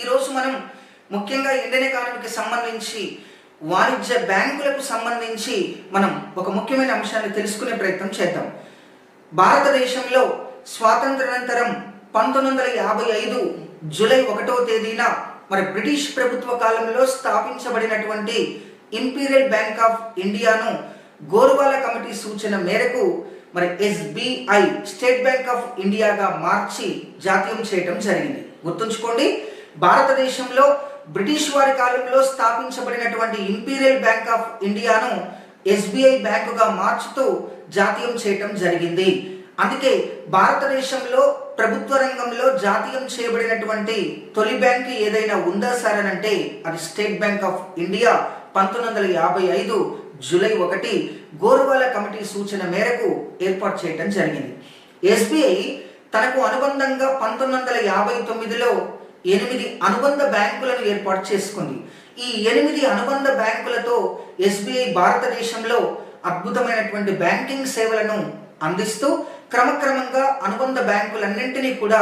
ఈరోజు మనం ముఖ్యంగా ఇండియన్ ఎకానమీకి సంబంధించి వాణిజ్య బ్యాంకులకు సంబంధించి మనం ఒక ముఖ్యమైన అంశాన్ని తెలుసుకునే ప్రయత్నం చేద్దాం. భారతదేశంలో స్వాతంత్రానంతరం 1955 జూలై 1వ తేదీన మరి బ్రిటిష్ ప్రభుత్వ కాలంలో స్థాపించబడినటువంటి ఇంపీరియల్ బ్యాంక్ ఆఫ్ ఇండియాను గోరువాల కమిటీ సూచన మేరకు మరి ఎస్బిఐ స్టేట్ బ్యాంక్ ఆఫ్ ఇండియాగా మార్చి జాతీయం చేయడం జరిగింది. గుర్తుంచుకోండి, భారతదేశంలో బ్రిటిష్ వారి కాలంలో స్థాపించబడినటువంటి ఇంపీరియల్ బ్యాంక్ ఆఫ్ ఇండియాను ఎస్బిఐ బ్యాంకుగా మార్చుతూ జాతీయం చేయడం జరిగింది. అందుకే భారతదేశంలో ప్రభుత్వ రంగంలో జాతీయం చేయబడినటువంటి తొలి బ్యాంకు ఏదైనా ఉందా సార్ అని అంటే అది State Bank of India 1955 July 1 Gorwala committee సూచన మేరకు ఏర్పాటు చేయడం జరిగింది. ఎస్బిఐ తనకు అనుబంధంగా 1959లో 8 అనుబంధ బ్యాంకులను ఏర్పాటు చేసుకుంది. ఈ 8 అనుబంధ బ్యాంకులతో ఎస్బిఐ భారతదేశంలో అద్భుతమైనటువంటి బ్యాంకింగ్ సేవలను అందిస్తూ క్రమక్రమంగా అనుబంధ బ్యాంకులన్నింటినీ కూడా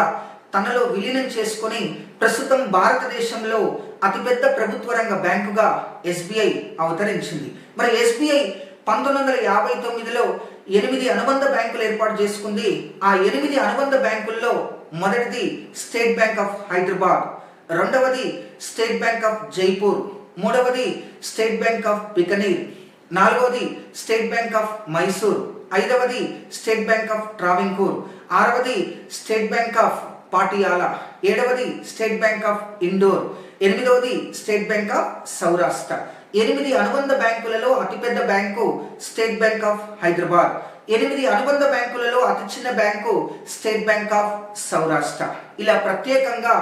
తనలో విలీనం చేసుకొని ప్రస్తుతం భారతదేశంలో అతిపెద్ద ప్రభుత్వ రంగ బ్యాంకుగా ఎస్బిఐ అవతరించింది. మరి ఎస్బిఐ 1959లో 8 అనుబంధ బ్యాంకులు ఏర్పాటు చేసుకుంది. ఆ 8 అనుబంధ బ్యాంకుల్లో మొదటిది స్టేట్ బ్యాంక్ ఆఫ్ హైదరాబాద్, రెండవది స్టేట్ బ్యాంక్ ఆఫ్ జైపూర్, మూడవది స్టేట్ బ్యాంక్ ఆఫ్ బికనీర్, నాలుగవది స్టేట్ బ్యాంక్ ఆఫ్ మైసూర్, ఐదవది స్టేట్ బ్యాంక్ ఆఫ్ ట్రావెన్కూర్, ఆరవది స్టేట్ బ్యాంక్ ఆఫ్ పాటియాలా, ఏడవది స్టేట్ బ్యాంక్ ఆఫ్ ఇండోర్, ఎనిమిదవది స్టేట్ బ్యాంక్ ఆఫ్ సౌరాష్ట్ర. 8 అనుబంధ బ్యాంకులలో అతిపెద్ద bank State Bank of Hyderabad, 8 అనుబంధ బ్యాంకులలో అతి చిన్న bank State Bank of Saurashtra. ఇలా ప్రత్యేకంగా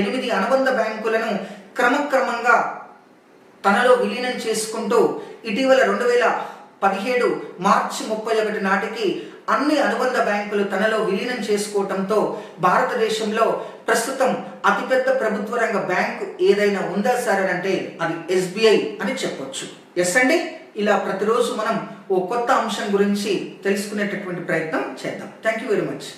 8 అనుబంధ బ్యాంకులను క్రమక్రమంగా తనలో విలీనం చేసుకుంటూ ఇటీవల 2017 మార్చి 31 నాటికి అన్ని అనుబంధ బ్యాంకులు తనలో విలీనం చేసుకోవటంతో భారతదేశంలో ప్రస్తుతం అతిపెద్ద ప్రభుత్వ రంగ బ్యాంకు ఏదైనా ఉందా సార్ అని అంటే అది ఎస్బిఐ అని చెప్పొచ్చు. ఎస్ అండి, ఇలా ప్రతిరోజు మనం ఓ కొత్త అంశం గురించి తెలుసుకునేటటువంటి ప్రయత్నం చేద్దాం. Thank you very much.